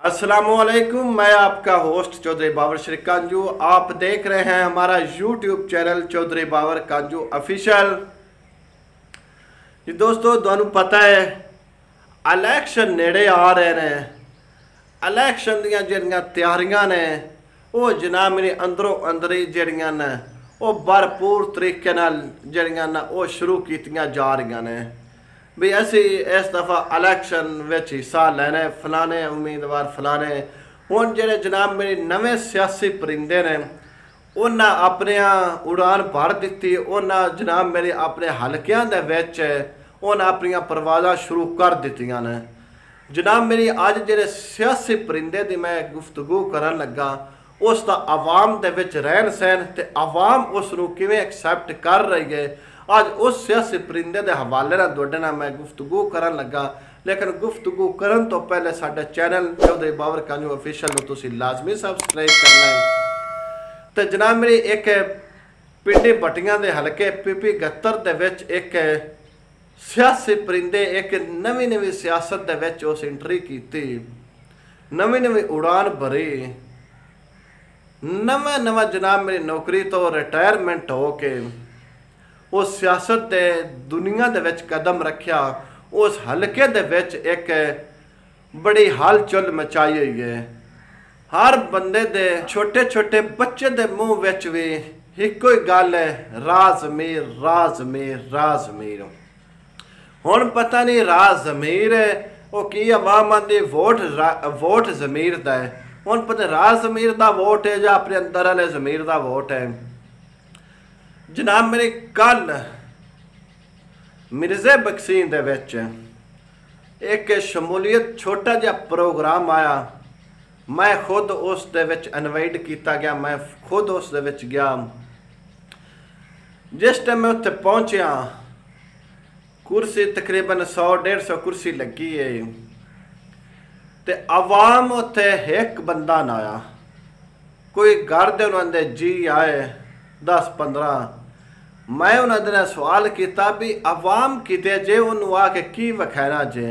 अस्सलामुअलैकुम, मैं आपका होस्ट चौधरी बाबर श्री कांजू। आप देख रहे हैं हमारा YouTube channel Chaudhary Babar कांजू official. जी दोस्तों, तुहानू पता है इलैक्शन नेड़े आ रहे हैं। इलैक्शन दियां जिहड़ियां तैयारियां ने वो जनाब मेरी अंदरों अंदरी जिहड़ियां ने वो भरपूर तरीके नाल जिहड़ियां ने वो शुरू कीतियां जा रही ने भी असी इस दफ़ा इलैक्शन विच हिस्सा लैना, फलाने उम्मीदवार फलाने। हुण जिहड़े जनाब मेरे नवे सियासी परिंदे ने उन्हें अपने उड़ान भर दी। उन्हें जनाब मेरे अपने हलकियां दे विच उन्हें अपनियां परवाज़ां शुरू कर दित्तियां ने। जनाब मेरी अज जिहड़े सियासी परिंदे की मैं गुफ्तगू करन लगा उसका आवाम दे विच रहन सहन ते आवाम उसनूं किवें एक्सैप्ट कर रही है, अज उस सियासी परिंदे के हवाले नाल तुहाडे नाल मैं गुफ्तगू करन लगा। लेकिन गुफ्तगू करन तो पहले साडे चैनल चौधरी बाबर कांजू ऑफिशियल नूं तुसीं लाजमी सबसक्राइब करना है। तो जनाब मेरी एक पिंडी भट्टियां दे हलके पीपी 71 दे विच एक सियासी परिंदे एक नवी नवी सियासत दे विच उस एंट्री की, नवी नवी उड़ान भरी, नवा नवा जनाब मेरी नौकरी तो रिटायरमेंट हो के उस सियासत दे दुनिया दे विच कदम रखिया। उस हलके दे विच एक बड़ी हलचल मचाई हुई है। हर बंदे दे छोटे छोटे बच्चे दे मुंह विच भी इको ही गल है, राज ज़मीर राज ज़मीर राज ज़मीर। हुण पता नहीं राज ज़मीर है वो की अवाम आंदी वोट ज़मीर दा है। हुण पता राज ज़मीर दा वोट है या अपने अंदर वाले ज़मीर दा वोट है। जनाब मेरे कल मिर्ज़े बक्सीन दे विच एक शमूलियत छोटा जिहा प्रोग्राम आया। मैं खुद उस दे विच इनवाइट किया गया, मैं खुद उस दे विच गया। जिस टाइम मैं उत्थे पहुंचा कुर्सी तकरीबन 100-150 कुर्सी लगी है ते आवाम उत्थे एक बंदा ना आया। कोई घर दे उन्होंने जी आए 10-15। मैं उन्होंने सवाल किया भी आवाम किते जे उन्होंने आके की विखाना जे।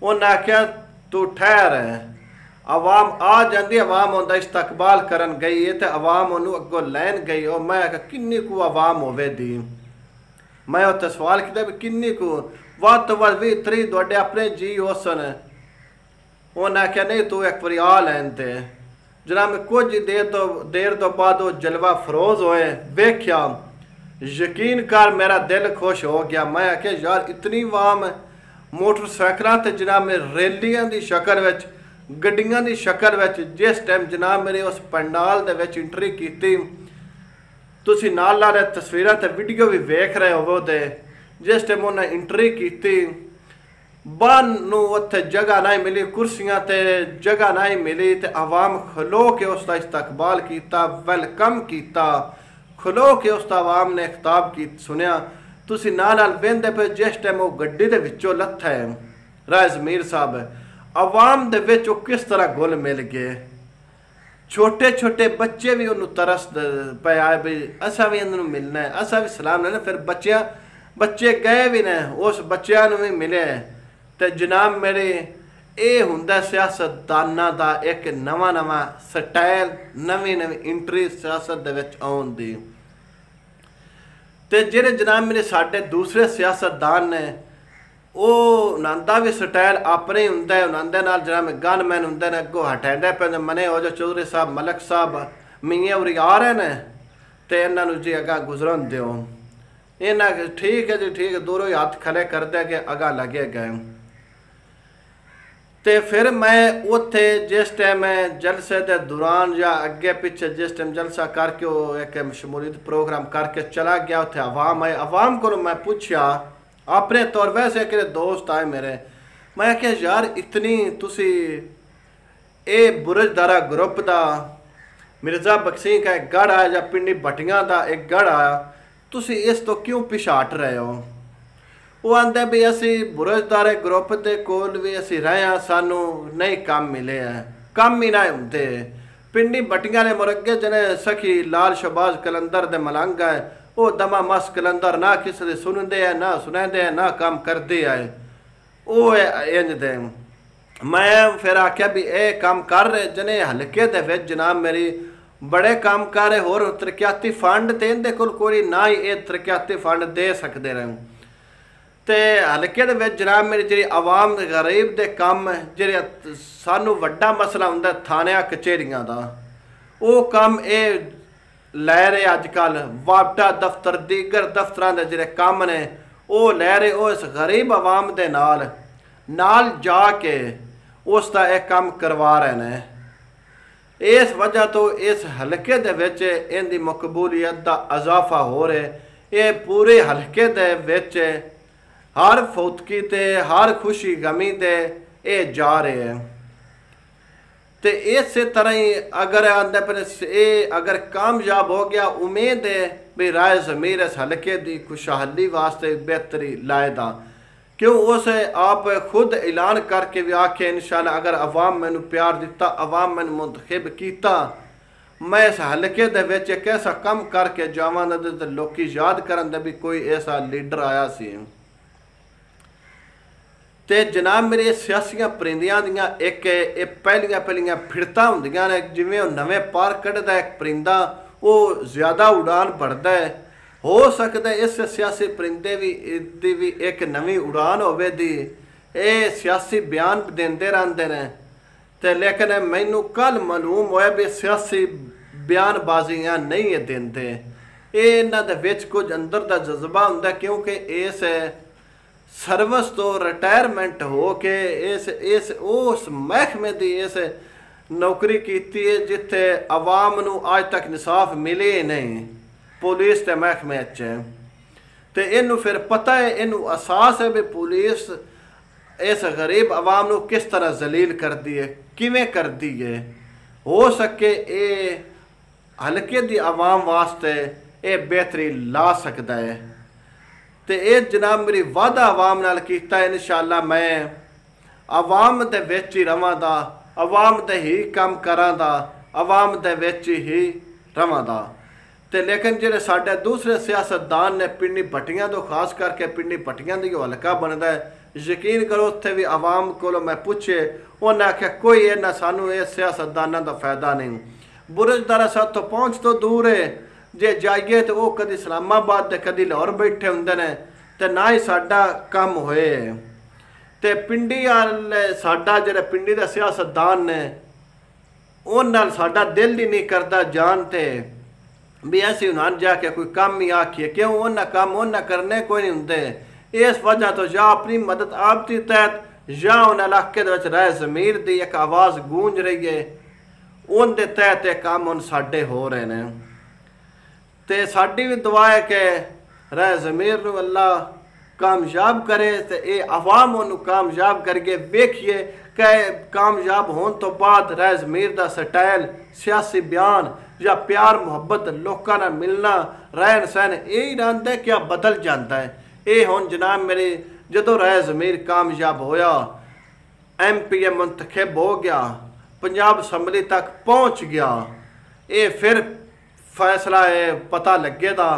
उन्हें आख्या तू ठहर है, आवाम आ जाती, आवाम उनका इस्तकबाल करन गई है तो आवाम उन्होंने अगों लैन गई। और मैं आख्या किन्नी को आवाम होवे दी। मैं उत्थे सवाल किया भी किन्नी को, वध तो वध 20-30 तुहाडे अपने जी होसन। उन्हें आख्या नहीं तू एक बारी आ लैन ते। जनाब कुछ देर तो बाद वो जलवा फरोज होए वेख्या, यकीन कर मेरा दिल खुश हो गया। मैं आख्या यार इतनी वाम मोटरसाइकिलों ते जनाब मेरे रैलियां की शक्ल विच गड्डियां की शक्ल विच जिस टाइम जनाब मेरे उस पंडाल दे विच एंट्री की, तुसीं नाल नाल तस्वीरां ते वीडियो भी वेख रहे होवो दे। जिस टाइम उन्हें एंट्री की बाहर नूं उत्थे जगह नहीं मिली, कुर्सियां ते जगह नहीं मिली ते आवाम खलो के उसका इस्तकबाल किया, वेलकम किया, खलो के उसका आवाम ने खिताब की सुनिया। तुसीं नाल वेंदे पे जिस टाइम वो गड्डी दे विचों लथा है राय ज़मीर साहब, आवाम दे विच किस तरह गुल मिल गए। छोटे छोटे बच्चे भी उन्होंने तरस पे आए भी असा भी इन्होंने मिलना है, असा भी सलाम लेना। फिर बच्चे गए भी ने, उस बच्चों भी मिले। तो जनाब मेरे ये हुंदा सियासतदानां दा एक नवा नवा स्टाइल, नवी नवी इंट्री सियासत दे विच आउण दी। ते जिहड़े जनाब मेरे साडे दूसरे सियासतदान ने वो उन्होंने भी स्टाइल अपने हुंदा है। उन्होंने नाल जनाब गनमैन हुंदे ने अगों हटांदे पे मने हो जो चौधरी साहब मलक साहब मियाँ उरी आ रहे ने ते इन्हां नूं जी अगा गुजरन दिओ। इन्हां ठीक है जी ठीक है, दूरों ही हाथ खड़े कर दे के अगा लगे गए। तो फिर मैं उत्थे जिस टाइम जलसे के दौरान या अगे पिछे जिस टाइम जलसा करके वो एक शमूलियत प्रोग्राम करके चला गया, उत्थे आवाम आए। आवाम को मैं पूछा अपने तौर वैसे कि दोस्त आए मेरे, मैं क्या यार इतनी तुसी ए बुरजदारा ग्रुप दा मिर्ज़ा बक्सीन का एक गढ़ आया या पिंडी भट्टियां दा एक गढ़ आया, तुसी इस तो क्यों पिछा हट रहे हो। वो आंदे भी असी बुरजदारे ग्रुप के कोल भी असी रहे हैं, सानू नहीं काम मिले हैं, काम ही ना होंगे। पिंडी भट्टियां ने मुरगे जने सखी लाल शहबाज कलंदर दे मलंग है, वो दमा मस कलंदर ना किसी दे सुनते हैं ना सुनते हैं ना काम करते आए। वो इंज दे मैं फिर आख्या भी ये काम कर रहे जने हल्के दे विच जनाब मेरी बड़े काम कर रहे होर तरक्याती फंड ते इहदे कोल कोई ना ही ये तरक्याती फंड दे सकते रहे ते हल्के दे विच जनाब मेरी जी आवाम गरीब दे काम जेह्ड़े सानू वड्डा मसला हुंदा थाणियां कचहरियां दा वो काम ये लै रहे अजकल वापटा दफ्तर दीगर दफ्तरां दे जेह्ड़े काम ने वो लै रहे वो इस गरीब आवाम दे नाल जाके उसका एक काम करवा रहे ने। इस वजह तो इस हल्के दे विच इनदी मकबूलियत दा इजाफा हो रहा ये पूरे हल्के दे विच हर फौतकी ते हर खुशी गमी दे ये जा रहे हैं ते इस तरह ही अगर आंदे पर ये अगर कामयाब हो गया उम्मीद है भी राय ज़मीर इस हल्के की खुशहाली वास्ते बेहतरी लाएदा क्यों उस आप खुद ऐलान करके भी आखे इंशाअल्लाह अगर अवाम मैनू प्यार दिता अवाम मैनू मुंतखब किया मैं इस हल्के दे विच एक ऐसा काम करके जावांगा ते लोकी याद करन दे भी कोई ऐसा लीडर आया सी। ते जनाब मेरे सियासियां परिंदियां दियां एक पहलियां फिरतां हुंदियां ने जिवें नवें पार कढ़दा एक परिंदा वो ज़्यादा उड़ान भरदा है हो सकता है इस सियासी परिंदे दी भी एक नवी उड़ान होवे दी ये सियासी बयान देंदे रहंदे ने ते लेकिन मैनू कल मालूम होया भी सियासी बयानबाजियां नहीं देंदे ये इन्हां दे विच कुछ अंदर दा जज्बा हुंदा क्योंकि इस सर्विस तो रिटायरमेंट हो के इस उस महकमे की इस नौकरी की है जिथे आवाम नू आज तक इंसाफ मिले नहीं पुलिस के महकमे तो इनू फिर पता है इनू एहसास है भी पुलिस इस गरीब आवाम नू किस तरह जलील कर दी है किवें कर दी है हो सके ये हल्के दी आवाम वास्ते ये बेहतरी ला सकता है तो ये जनाब मेरी वादा आवाम नाल कीता इंशाअल्लाह मैं आवाम दे विच ही रवां दा आवाम दे ही काम करां दा आवाम दे विच ही रवां दा ते लेकिन जेह्ड़े साडे दूसरे सियासतदान ने पिंडी भट्टियां तो खास करके पिंडी भट्टियां दी हल्का बनता है यकीन करो उत्थे भी आवाम कोलों मैं पूछे उन्हें आख्या कोई इन्ना सानू ये सियासतदानां दा फायदा नहीं बुरजदारा साथ तो पहुँच तो दूर है जे जाइए तो वो कभी इस्लामाबाद ते कभी लाहौर बैठे होंदे ने ते ना ही साडा काम होए ते पिंडी वाले साडा जेह्ड़ा पिंडी दा सियासतदान ने उन नाल साडा दिल ही नहीं करता जानते भी ऐसे उन्हें जाके कोई काम ही आखिए क्यों उन्हें काम उन्हें करने कोई नहीं होंदे इस वजह तो या अपनी मदद आप दी तहत या उन इलाके दे विच राय ज़मीर दी एक आवाज़ गूंज रही है उनके तहत ये काम हुण साडे हो रहे हैं ते साडी भी दुआ है कि राय ज़मीर नू अल्लाह कामयाब करे तो ये आवाम उन्होंने कामयाब करके वेखिए कि कामयाब होने तो बाद राय ज़मीर दा स्टाइल सियासी बयान या प्यार मुहब्बत लोगों नाल मिलना रहन सहन यही रहता है क्या बदल जाता है ये हुण जनाब मेरे जदों राय ज़मीर कामयाब होया MP मुंतखब हो गया पंजाब असैम्बली तक पहुँच गया ये फिर फैसला है पता लगेगा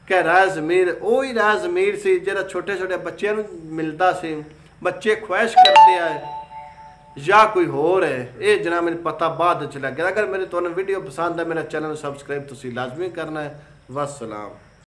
कि राय ज़मीर वही राय ज़मीर सी जिहड़ा छोटे छोटे बच्चों नूं मिलता सी बच्चे ख्वाहिश करते हैं या कोई होर है ये जनाब मैंने पता बाद च लगे अगर मेरी तुहानूं वीडियो पसंद है मेरा चैनल सब्सक्राइब तुसीं लाजमी करना है। वस्सलाम।